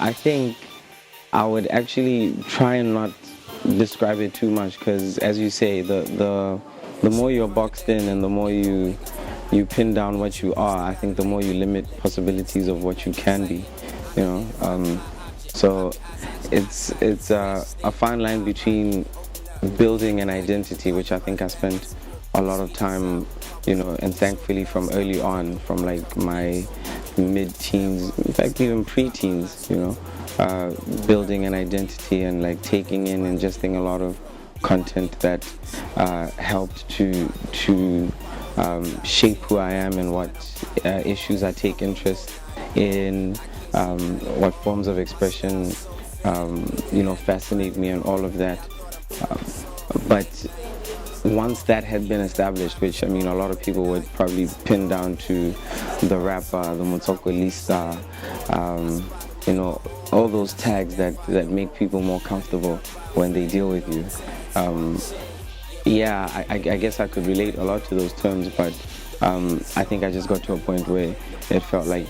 I think I would actually try and not describe it too much because, as you say, the more you're boxed in and the more you pin down what you are, I think the more you limit possibilities of what you can be. You know, so it's a fine line between building an identity, which I think I spent a lot of time, and thankfully from early on, from like my mid-teens, in fact even pre-teens, building an identity and like taking in and ingesting a lot of content that helped to shape who I am and what issues I take interest in, what forms of expression fascinate me and all of that. But once that had been established, which I mean a lot of people would probably pin down to the rapper, the Motsokolista, all those tags that make people more comfortable when they deal with you. I guess I could relate a lot to those terms, but I think I just got to a point where it felt like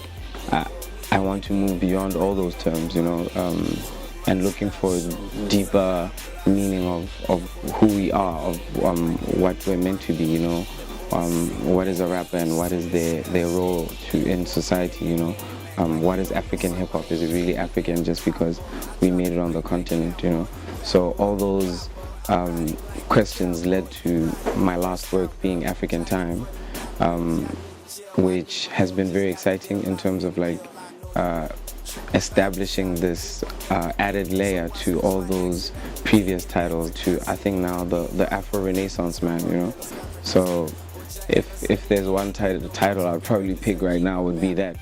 I want to move beyond all those terms, and looking for deeper meaning of who we are, of what we're meant to be, what is a rapper and what is their role in society, what is African hip-hop? Is it really African just because we made it on the continent, So all those questions led to my last work being African Time, which has been very exciting in terms of like establishing this added layer to all those previous titles, to I think now the Afro Renaissance man, So if there's one title I'd probably pick right now would be that.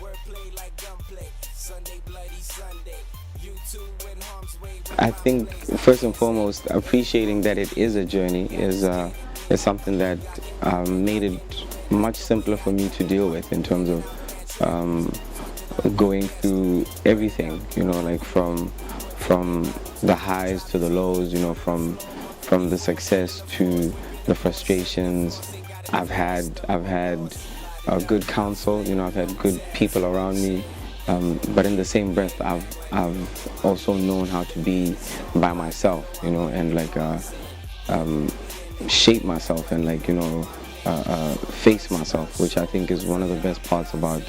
I think first and foremost, appreciating that it is a journey is something that made it much simpler for me to deal with in terms of going through everything, like from the highs to the lows, from the success to the frustrations. I've had a good counsel, I've had good people around me. But in the same breath, I've also known how to be by myself, and like shape myself and like face myself, which I think is one of the best parts about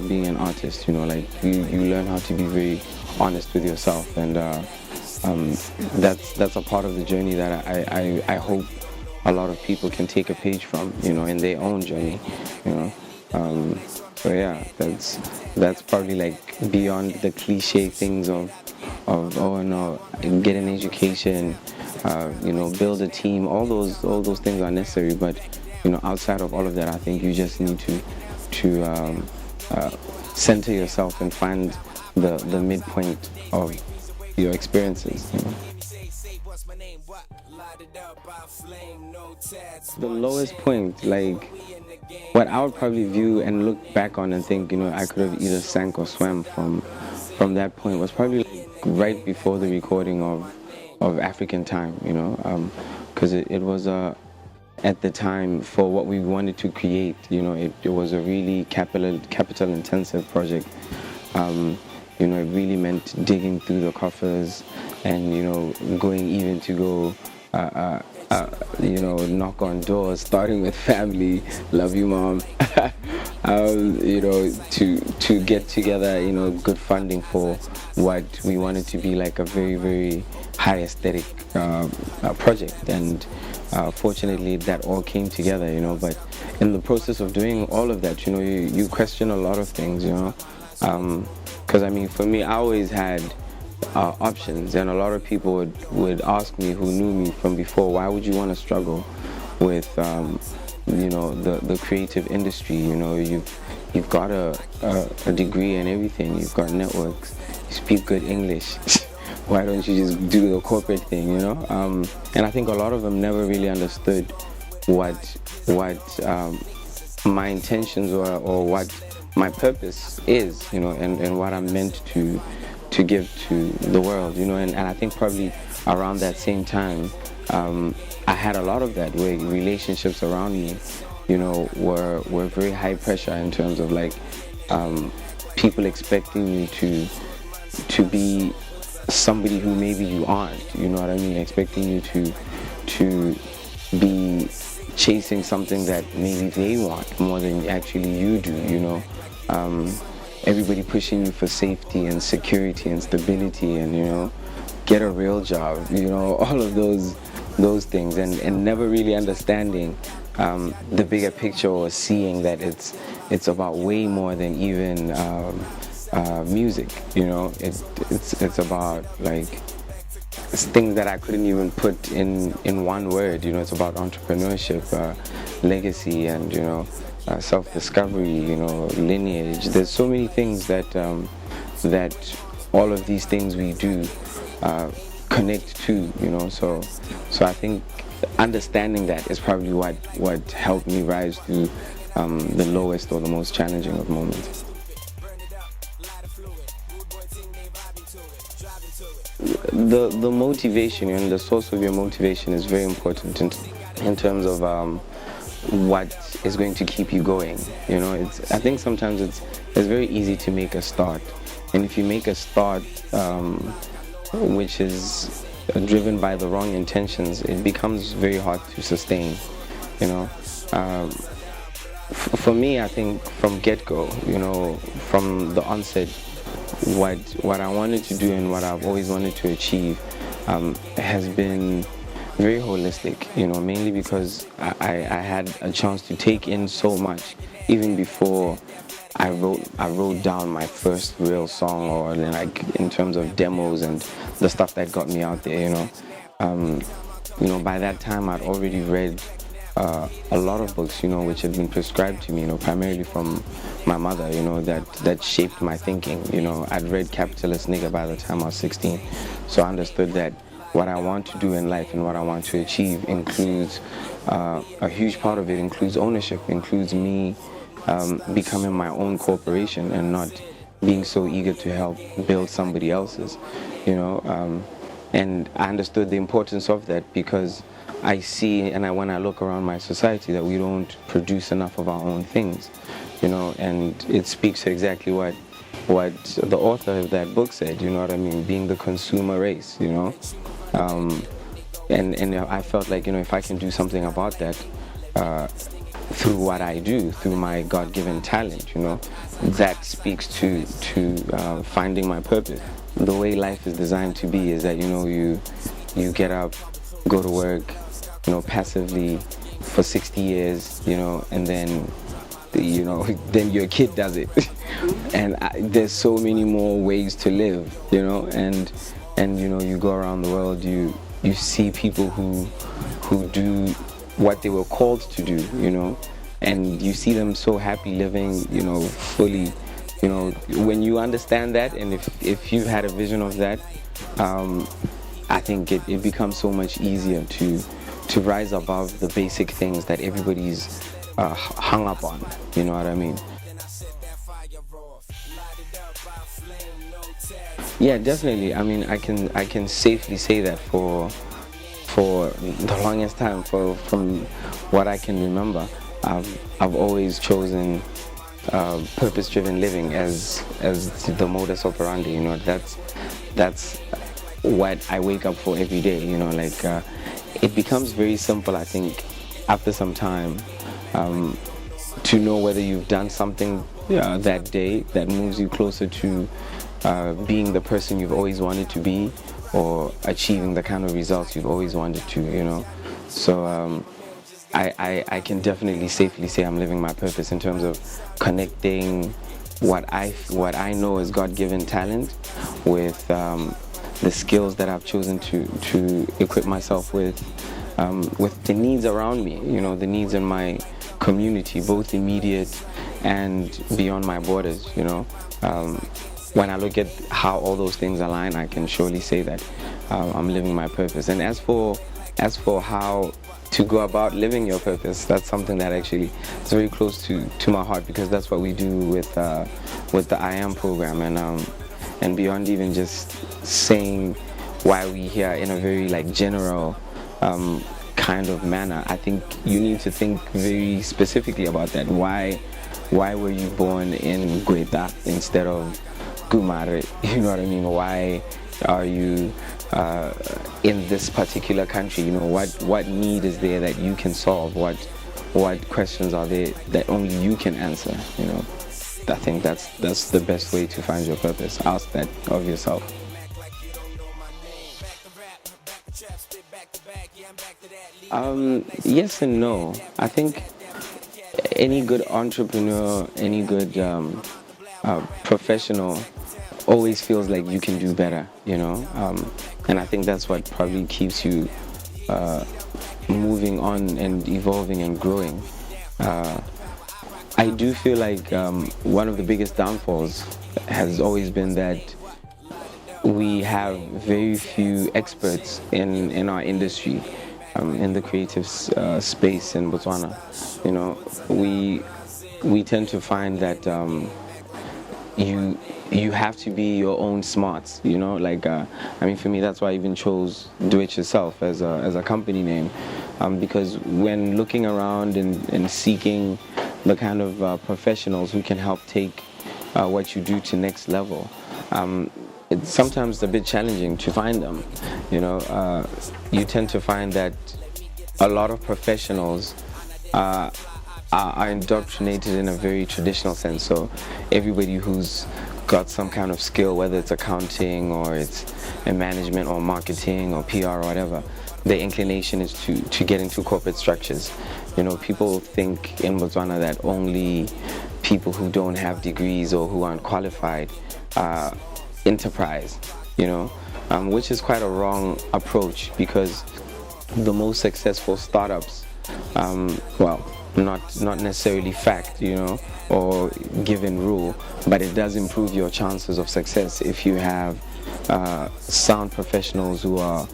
being an artist. Like you learn how to be very honest with yourself, and that's a part of the journey that I hope a lot of people can take a page from, in their own journey, So yeah, that's probably like beyond the cliche things of oh no, get an education, build a team. All those things are necessary, but outside of all of that, I think you just need to center yourself and find the midpoint of your experiences. The lowest point, like what I would probably view and look back on and think, I could have either sank or swam from that point, was probably like right before the recording of African Time, because it was at the time for what we wanted to create, it was a really capital intensive project. It really meant digging through the coffers and going even to go knock on doors, starting with family, love you mom, to get together, good funding for what we wanted to be like a very, very high aesthetic project. And fortunately that all came together, but in the process of doing all of that, you question a lot of things, because I mean, for me, I always had options, and a lot of people would ask me who knew me from before, why would you want to struggle with the creative industry? You've got a degree and everything, you've got networks, you speak good English. Why don't you just do the corporate thing? And I think a lot of them never really understood what my intentions were, or what my purpose is, and what I'm meant to give to the world, and I think probably around that same time, I had a lot of that, where relationships around me, were very high pressure in terms of like people expecting me to be somebody who maybe you aren't, you know what I mean, expecting you to be chasing something that maybe they want more than actually you do, you know. Everybody pushing you for safety and security and stability, and, you know, get a real job, you know, all of those things, and never really understanding the bigger picture, or seeing that it's about way more than even music, you know. It's about, like, it's things that I couldn't even put in one word, you know. It's about entrepreneurship, legacy, and, you know, self-discovery, you know, lineage. There's so many things that that all of these things we do connect to, you know. So I think understanding that is probably what helped me rise through the lowest or the most challenging of moments. The motivation and the source of your motivation is very important in terms of what is going to keep you going. You know, I think sometimes it's very easy to make a start, and if you make a start which is driven by the wrong intentions, it becomes very hard to sustain. You know, for me, I think from get-go, you know, from the onset, what I wanted to do and what I've always wanted to achieve has been very holistic, you know, mainly because I had a chance to take in so much even before I wrote down my first real song, or like in terms of demos and the stuff that got me out there, you know. You know, by that time I'd already read a lot of books, you know, which had been prescribed to me, you know, primarily from my mother, you know, that shaped my thinking. You know, I'd read Capitalist Nigga by the time I was 16, so I understood that what I want to do in life and what I want to achieve includes a huge part of it includes ownership, includes me becoming my own corporation and not being so eager to help build somebody else's, you know. And I understood the importance of that because I see, and when I look around my society, that we don't produce enough of our own things, you know. And it speaks to exactly what the author of that book said, you know what I mean, being the consumer race, you know. And I felt like, you know, if I can do something about that through what I do, through my God-given talent, you know, that speaks to finding my purpose. The way life is designed to be is that, you know, you get up, go to work, you know, passively for 60 years, you know, and then, you know, then your kid does it. And there's so many more ways to live, you know, and you know, you go around the world, you see people who do what they were called to do, you know, and you see them so happy living, you know, fully. You know, when you understand that, and if you've had a vision of that, I think it becomes so much easier to rise above the basic things that everybody's hung up on, you know what I mean? Yeah, definitely. I mean, I can safely say that for the longest time, from what I can remember, I've always chosen purpose-driven living as the modus operandi. You know, that's what I wake up for every day. You know, like it becomes very simple, I think, after some time, to know whether you've done something that day that moves you closer to being the person you've always wanted to be, or achieving the kind of results you've always wanted to, you know. So I can definitely safely say I'm living my purpose in terms of connecting what I know is God-given talent with the skills that I've chosen to equip myself with the needs around me, you know, the needs in my community, both immediate and beyond my borders, you know. When I look at how all those things align, I can surely say that I'm living my purpose. And as for how to go about living your purpose, that's something that actually is very close to my heart, because that's what we do with the I Am program, and beyond even just saying why we here in a very like general kind of manner, I think you need to think very specifically about that. Why were you born in Gweta instead of kumare, you know what I mean? Why are you in this particular country? You know, what need is there that you can solve? What questions are there that only you can answer? You know, I think that's the best way to find your purpose. Ask that of yourself. Yes and no. I think any good entrepreneur, any good professional always feels like you can do better, you know? And I think that's what probably keeps you moving on and evolving and growing. I do feel like one of the biggest downfalls has always been that we have very few experts in our industry, in the creative space in Botswana. You know, we tend to find that you have to be your own smarts. You know, like I mean, for me, that's why I even chose Do It Yourself as a company name, because when looking around and seeking the kind of professionals who can help take what you do to next level. It's sometimes a bit challenging to find them. You know, you tend to find that a lot of professionals are indoctrinated in a very traditional sense. So everybody who's got some kind of skill, whether it's accounting or it's in management or marketing or PR or whatever, their inclination is to get into corporate structures. You know, people think in Botswana that only people who don't have degrees or who aren't qualified enterprise, you know, which is quite a wrong approach, because the most successful startups, well, not necessarily fact, you know, or given rule, but it does improve your chances of success if you have sound professionals who are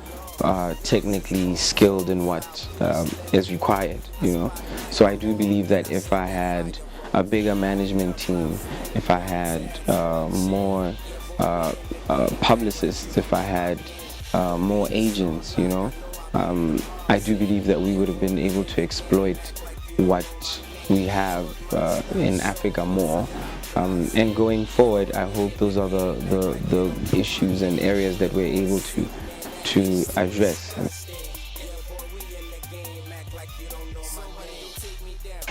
technically skilled in what is required, you know. So I do believe that if I had a bigger management team, if I had more publicists, if I had more agents, you know, I do believe that we would have been able to exploit what we have in Africa more. And going forward, I hope those are the issues and areas that we're able to address.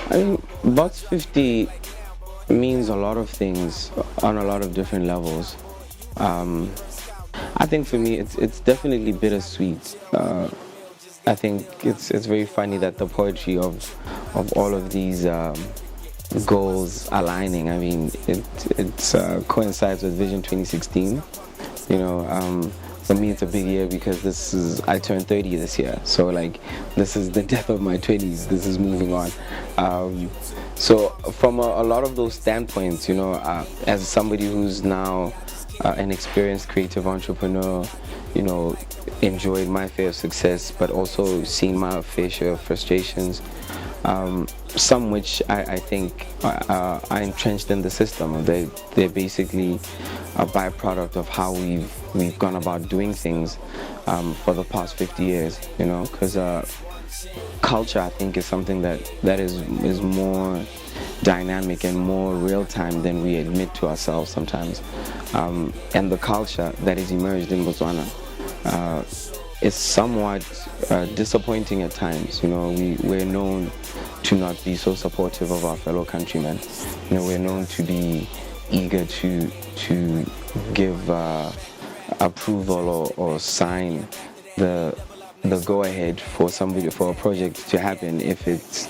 I mean, Box 50 means a lot of things on a lot of different levels. I think for me, it's definitely bittersweet. I think it's very funny that the poetry of all of these goals aligning. I mean, it coincides with Vision 2016. You know, for me, it's a big year because I turned 30 this year. So like, this is the death of my 20s. This is moving on. So from a lot of those standpoints, you know, as somebody who's now an experienced creative entrepreneur, you know, enjoyed my fair of success, but also seen my fair share of frustrations, some which I think are entrenched in the system. They're basically a byproduct of how we've gone about doing things for the past 50 years, you know, because culture, I think, is something that is more dynamic and more real-time than we admit to ourselves sometimes. And the culture that is emerged in Botswana is somewhat disappointing at times. You know, we're known to not be so supportive of our fellow countrymen. You know, we're known to be eager to give approval or sign the go-ahead for a project to happen if it's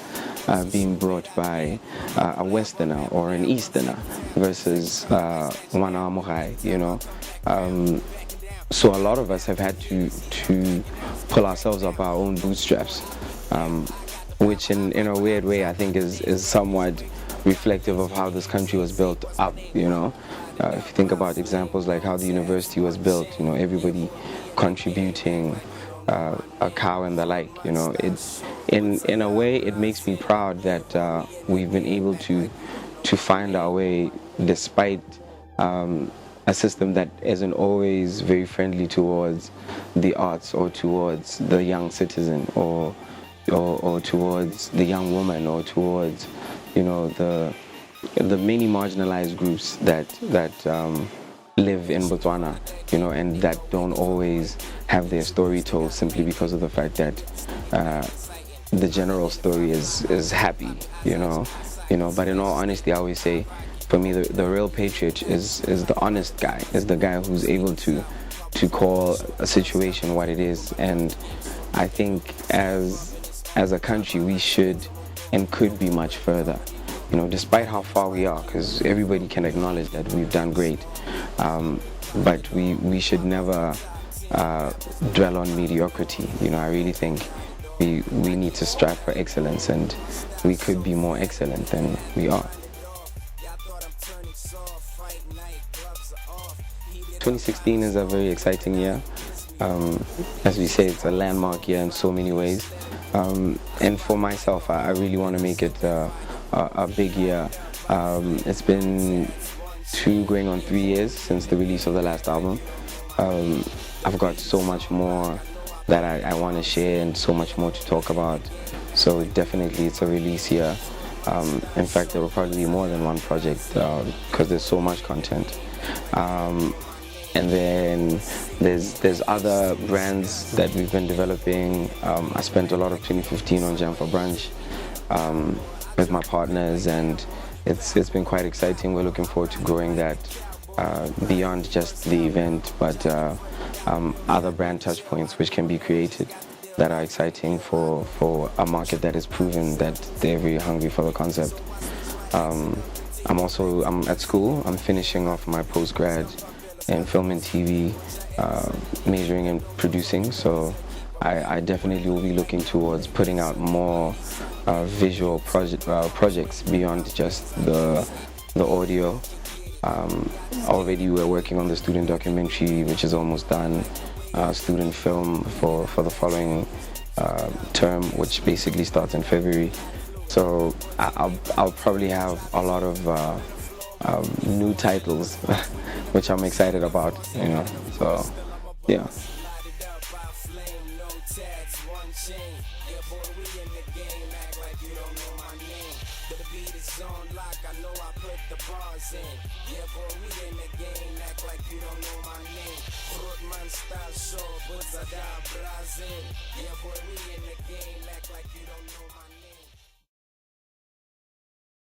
being brought by a Westerner or an Easterner versus one Amorai, you know. So a lot of us have had to pull ourselves up our own bootstraps, which in a weird way I think is somewhat reflective of how this country was built up, you know. If you think about examples like how the university was built, you know, everybody contributing a cow and the like, you know. It's in a way it makes me proud that we've been able to find our way despite a system that isn't always very friendly towards the arts or towards the young citizen or towards the young woman or towards, you know, the many marginalized groups that live in Botswana, and that don't always have their story told simply because of the fact that the general story is happy, But in all honesty, I always say, for me, the real patriot is the honest guy, is the guy who's able to call a situation what it is. And I think as a country, we should and could be much further, despite how far we are, because everybody can acknowledge that we've done great. But we should never dwell on mediocrity. I really think we need to strive for excellence, and we could be more excellent than we are. 2016 is a very exciting year. As we say, it's a landmark year in so many ways. And for myself, I really want to make it a big year. It's been 2 going on 3 years since the release of the last album. I've got so much more that I want to share and so much more to talk about. So definitely it's a release year. In fact, there will probably be more than one project because there's so much content. And then there's other brands that we've been developing. I spent a lot of 2015 on Jam for Brunch with my partners, and it's been quite exciting. We're looking forward to growing that beyond just the event, but other brand touch points which can be created that are exciting for a market that has proven that they're very hungry for the concept. I'm at school. I'm finishing off my postgrad in film and TV, majoring and producing. So I definitely will be looking towards putting out more visual projects beyond just the audio. Already we're working on the student documentary, which is almost done. Student film for the following term, which basically starts in February. So I'll probably have a lot of new titles, which I'm excited about, So, yeah. Style show, but I die Brazil. Yeah, boy, we in the game, act like you don't